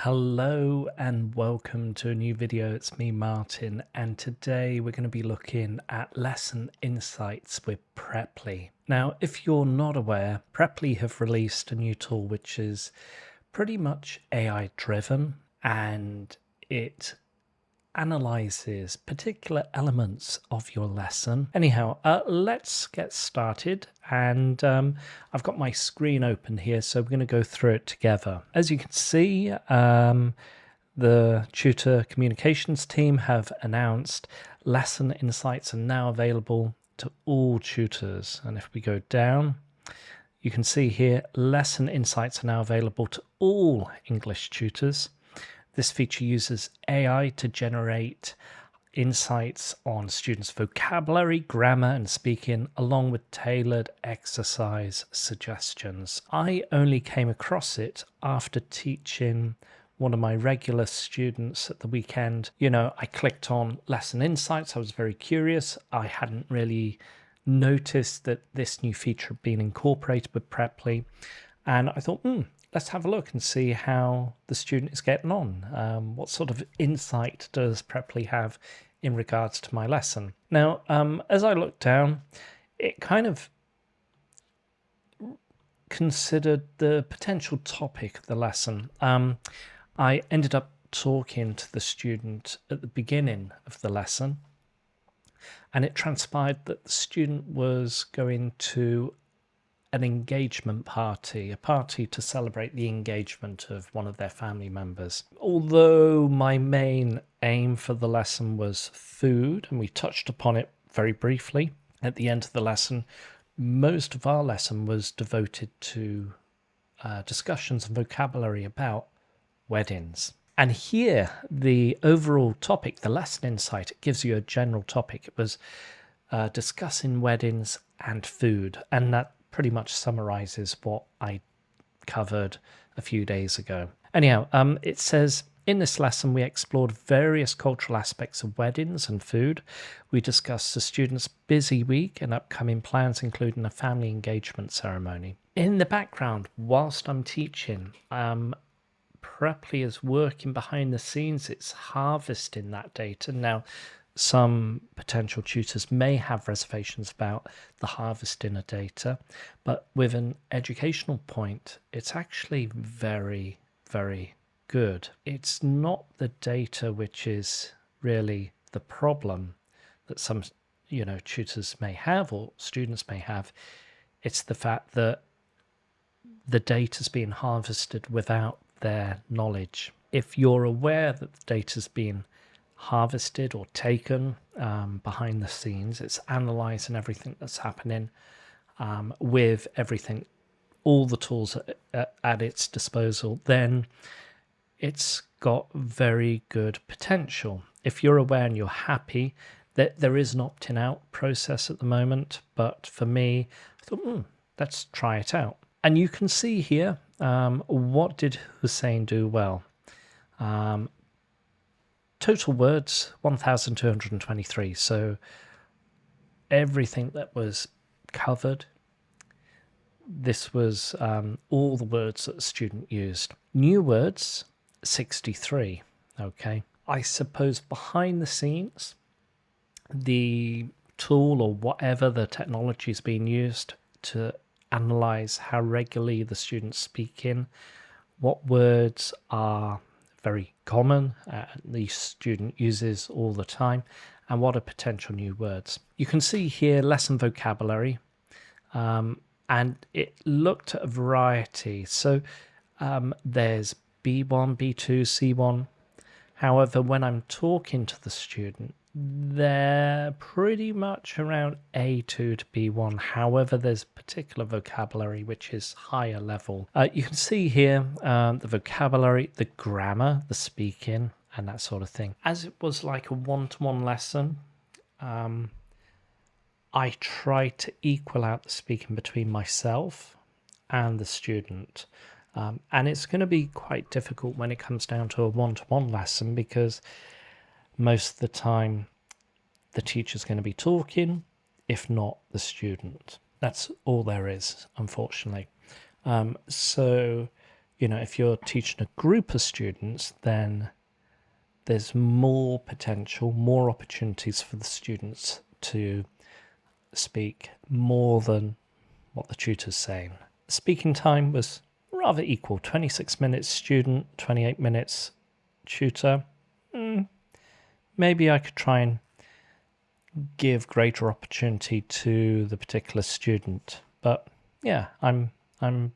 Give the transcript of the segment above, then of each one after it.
Hello and welcome to a new video. It's me, Martin, and today we're going to be looking at lesson insights with Preply. Now, if you're not aware, Preply have released a new tool which is pretty much AI driven, and it analyzes particular elements of your lesson. Anyhow, let's get started, and I've got my screen open here, so we're going to go through it together. As you can see, the tutor communications team have announced lesson insights are now available to all tutors, and if we go down, you can see here lesson insights are now available to all English tutors. This feature uses AI to generate insights on students' vocabulary, grammar, and speaking, along with tailored exercise suggestions. I only came across it after teaching one of my regular students at the weekend. I clicked on lesson insights. I was very curious. I hadn't really noticed that this new feature had been incorporated with Preply, and I thought, let's have a look and see how the student is getting on. What sort of insight does Preply have in regards to my lesson? Now, as I looked down, it kind of considered the potential topic of the lesson. I ended up talking to the student at the beginning of the lesson, and it transpired that the student was going to an engagement party, a party to celebrate the engagement of one of their family members. Although my main aim for the lesson was food, and we touched upon it very briefly at the end of the lesson, most of our lesson was devoted to discussions and vocabulary about weddings. And here, the overall topic, the lesson insight, it gives you a general topic. It was discussing weddings and food, and that pretty much summarizes what I covered a few days ago. Anyhow, it says, in this lesson, we explored various cultural aspects of weddings and food. We discussed the students' busy week and upcoming plans, including a family engagement ceremony. In the background, whilst I'm teaching, Preply is working behind the scenes. It's harvesting that data. Now, some potential tutors may have reservations about the harvesting of data, but with an educational point, it's actually very, very good. It's not the data which is really the problem that some, tutors may have or students may have. It's the fact that the data is being harvested without their knowledge. If you're aware that the data is being harvested or taken behind the scenes, it's analyzing everything that's happening with everything, all the tools at its disposal, then it's got very good potential. If you're aware and you're happy, that there is an opting out process at the moment, but for me, I thought, let's try it out. And you can see here, what did Hussein do well? Total words, 1,223. So everything that was covered, this was all the words that the student used. New words, 63. Okay. I suppose behind the scenes, the tool or whatever the technology is being used to analyze how regularly the students speak in, what words are very common, the student uses all the time, and what are potential new words. You can see here lesson vocabulary, and it looked at a variety. So there's B1, B2, C1. However, when I'm talking to the student, they're pretty much around A2 to B1. However, there's particular vocabulary which is higher level. You can see here the vocabulary, the grammar, the speaking, and that sort of thing. As it was like a one-to-one lesson, I tried to equal out the speaking between myself and the student. And it's going to be quite difficult when it comes down to a one-to-one lesson, because most of the time the teacher's going to be talking, if not the student. That's all there is, unfortunately. So if you're teaching a group of students, then there's more potential, more opportunities for the students to speak more than what the tutor's saying. Speaking time was rather equal, 26 minutes student, 28 minutes tutor. Maybe I could try and give greater opportunity to the particular student. But yeah, I'm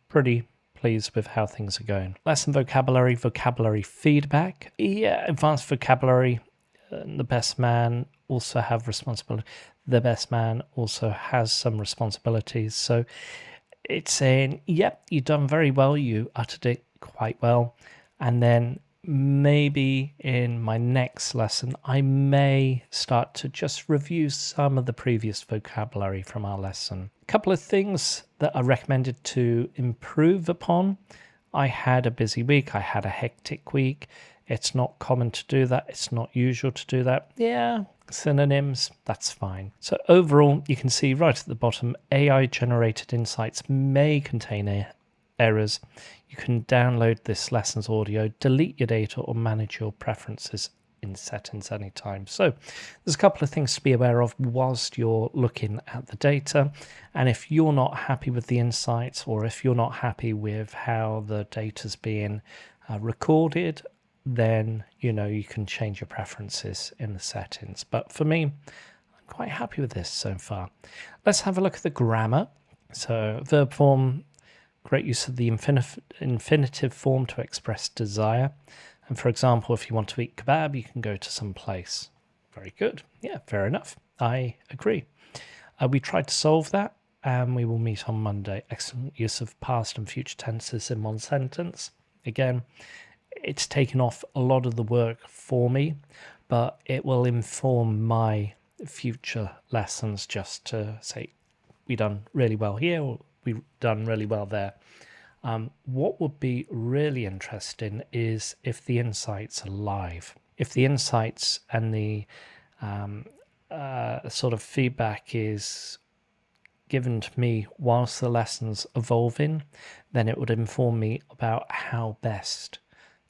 pretty pleased with how things are going. Lesson vocabulary feedback. Yeah, advanced vocabulary. The best man also have responsibility. The best man also has some responsibilities. So it's saying, yep, you've done very well. You uttered it quite well. And then maybe in my next lesson, I may start to just review some of the previous vocabulary from our lesson. A couple of things that are recommended to improve upon. I had a busy week. I had a hectic week. It's not common to do that. It's not usual to do that. Yeah, synonyms, that's fine. So overall, you can see right at the bottom, AI-generated insights may contain errors. You can download this lesson's audio, delete your data, or manage your preferences in settings anytime. So there's a couple of things to be aware of whilst you're looking at the data. And if you're not happy with the insights, or if you're not happy with how the data's being recorded, then you can change your preferences in the settings. But for me, I'm quite happy with this so far. Let's have a look at the grammar. So verb form, great use of the infinitive form to express desire. And for example, if you want to eat kebab, you can go to some place. Very good. Yeah, fair enough. I agree. We tried to solve that, and we will meet on Monday. Excellent use of past and future tenses in one sentence. Again, it's taken off a lot of the work for me, but it will inform my future lessons just to say, we've done really well here, or we've done really well there. What would be really interesting is if the insights are live. If the insights and the sort of feedback is given to me whilst the lesson's evolving, then it would inform me about how best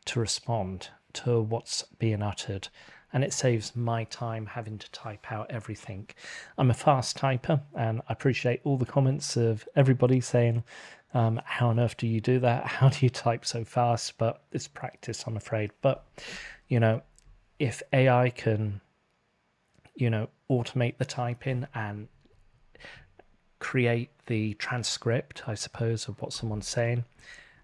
to respond to what's being uttered. And it saves my time having to type out everything. I'm a fast typer, and I appreciate all the comments of everybody saying, how on earth do you do that? How do you type so fast? But it's practice, I'm afraid. But, if AI can, automate the typing and create the transcript, I suppose, of what someone's saying,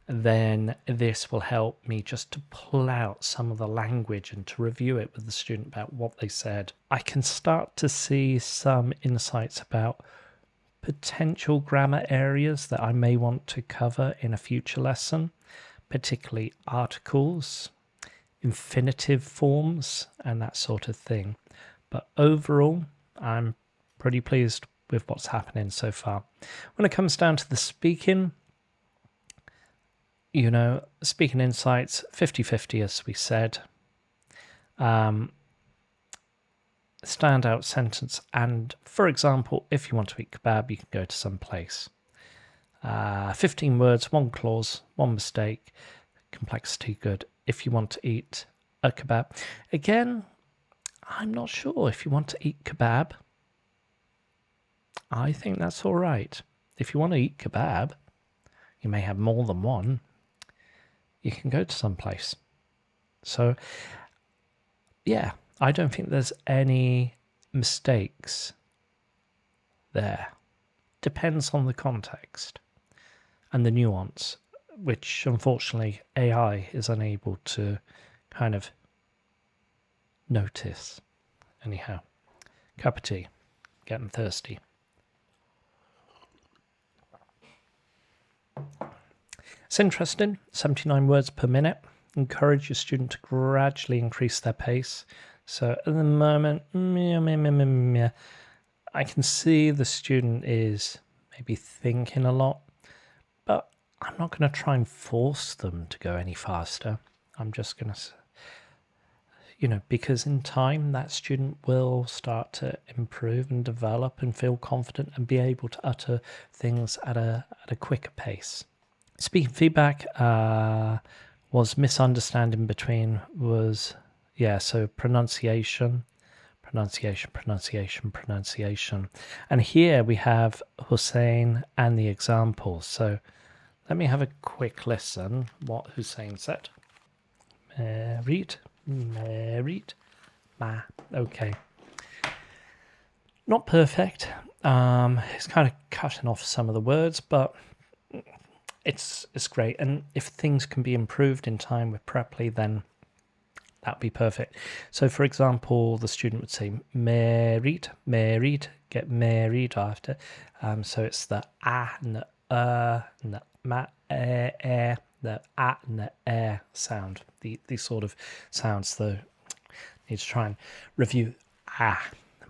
then this will help me just to pull out some of the language and to review it with the student about what they said. I can start to see some insights about potential grammar areas that I may want to cover in a future lesson, particularly articles, infinitive forms, and that sort of thing. But overall, I'm pretty pleased with what's happening so far. When it comes down to the speaking, speaking insights, 50-50, as we said. Standout sentence. And for example, if you want to eat kebab, you can go to some place. 15 words, one clause, one mistake. Complexity good. If you want to eat a kebab. Again, I'm not sure. If you want to eat kebab, I think that's all right. If you want to eat kebab, you may have more than one. You can go to some place. So, yeah, I don't think there's any mistakes there. Depends on the context and the nuance, which unfortunately AI is unable to kind of notice. Anyhow, cup of tea, getting thirsty. It's interesting, 79 words per minute. Encourage your student to gradually increase their pace. So at the moment, I can see the student is maybe thinking a lot, but I'm not going to try and force them to go any faster. I'm just going to, because in time that student will start to improve and develop and feel confident and be able to utter things at a quicker pace. Speaking feedback, was misunderstanding between was, yeah, so pronunciation. And here we have Hussein and the examples. So let me have a quick listen what Hussein said. Married. Okay. Not perfect. It's kind of cutting off some of the words, but it's great. And if things can be improved in time with Preply, then that'd be perfect. So, for example, the student would say married, get married after. So it's the ah and the and the ma the ah and the sound. These sort of sounds. Though, need to try and review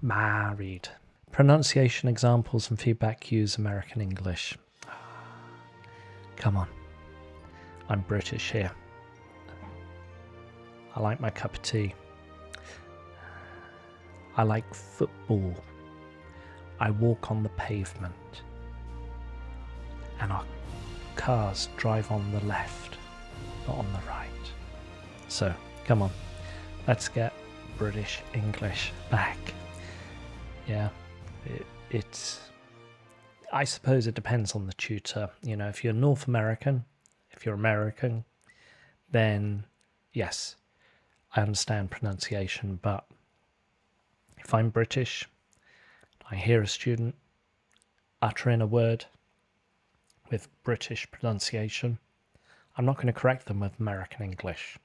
married. Pronunciation examples and feedback cues. American English. Come on, I'm British here. I like my cup of tea. I like football. I walk on the pavement. And our cars drive on the left, not on the right. So, come on, let's get British English back. Yeah, it's... I suppose it depends on the tutor. You know, if you're North American, if you're American, then yes, I understand pronunciation, but if I'm British, I hear a student uttering a word with British pronunciation, I'm not going to correct them with American English.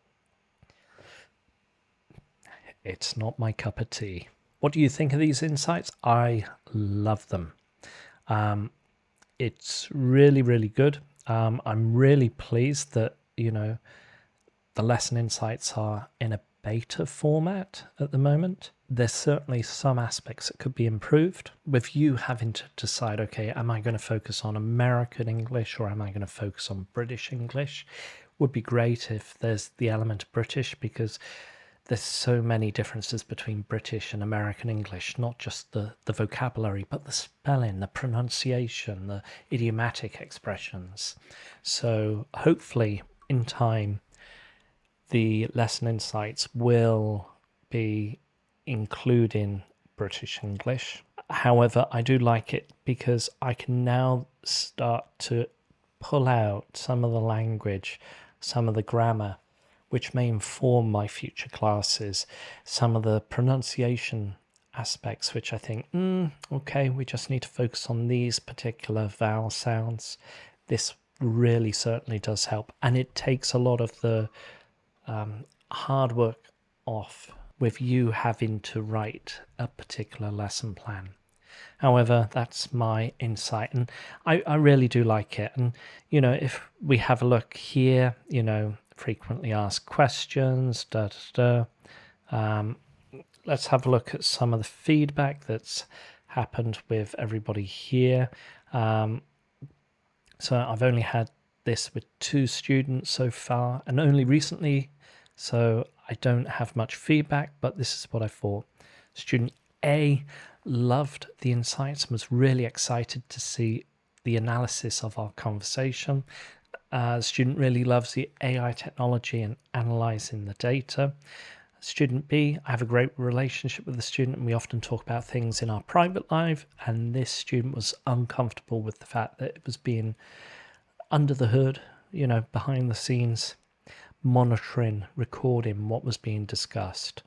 It's not my cup of tea. What do you think of these insights? I love them. It's really, really good. I'm really pleased that, you know, the lesson insights are in a beta format at the moment. There's certainly some aspects that could be improved with you having to decide, okay, am I going to focus on American English or am I going to focus on British English? Would be great if there's the element of British, because there's so many differences between British and American English, not just the vocabulary, but the spelling, the pronunciation, the idiomatic expressions. So hopefully in time, the lesson insights will be including British English. However, I do like it because I can now start to pull out some of the language, some of the grammar, which may inform my future classes, some of the pronunciation aspects, which I think, okay, we just need to focus on these particular vowel sounds. This really certainly does help. And it takes a lot of the hard work off with you having to write a particular lesson plan. However, that's my insight, and I really do like it. And, you know, if we have a look here, you know, frequently asked questions, let's have a look at some of the feedback that's happened with everybody here. So I've only had this with 2 students so far, and only recently, so I don't have much feedback, but this is what I thought. Student A loved the insights and was really excited to see the analysis of our conversation. The student really loves the AI technology and analysing the data. Student B, I have a great relationship with the student and we often talk about things in our private life, and this student was uncomfortable with the fact that it was being under the hood, you know, behind the scenes, monitoring, recording what was being discussed.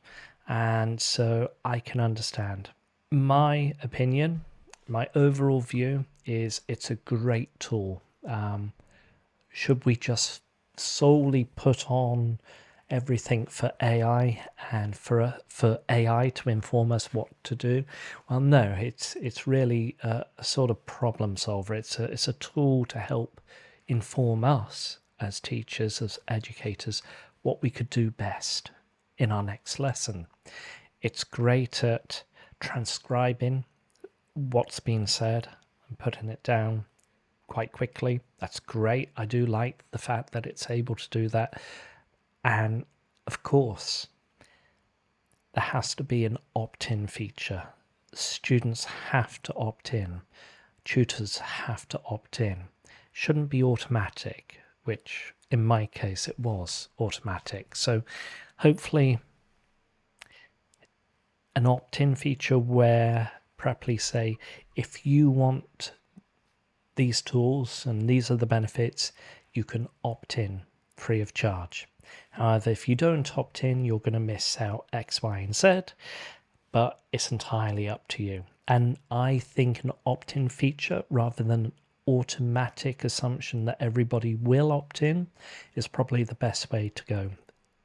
And so I can understand. My opinion, my overall view is it's a great tool. Should we just solely put on everything for AI and for AI to inform us what to do? Well, no, it's really a sort of problem solver. It's a tool to help inform us as teachers, as educators, what we could do best in our next lesson. It's great at transcribing what's been said and putting it down quite quickly. That's great. I do like the fact that it's able to do that. And of course, there has to be an opt-in feature. Students have to opt in. Tutors have to opt in. shouldn't be automatic, which in my case it was automatic. So hopefully an opt-in feature where Preply say, if you want these tools and these are the benefits, you can opt in free of charge. However, if you don't opt in, you're going to miss out X, Y, and Z, but it's entirely up to you. And I think an opt-in feature rather than an automatic assumption that everybody will opt in is probably the best way to go.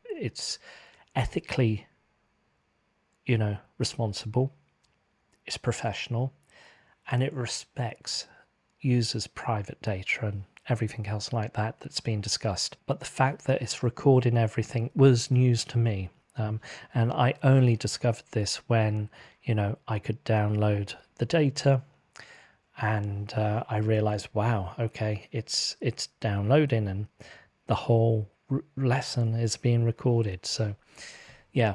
It's ethically, responsible, it's professional, and it respects users' private data and everything else like that that's been discussed. But the fact that it's recording everything was news to me. And I only discovered this when, I could download the data and I realized, wow, okay, it's downloading and the whole lesson is being recorded. So yeah,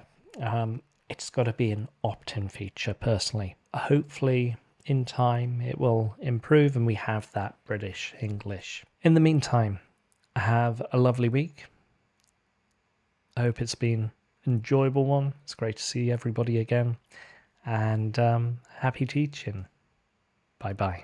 it's got to be an opt-in feature personally. Hopefully in time it will improve and we have that British English. In the meantime, have a lovely week. I hope it's been an enjoyable one. It's great to see everybody again, and happy teaching. Bye bye.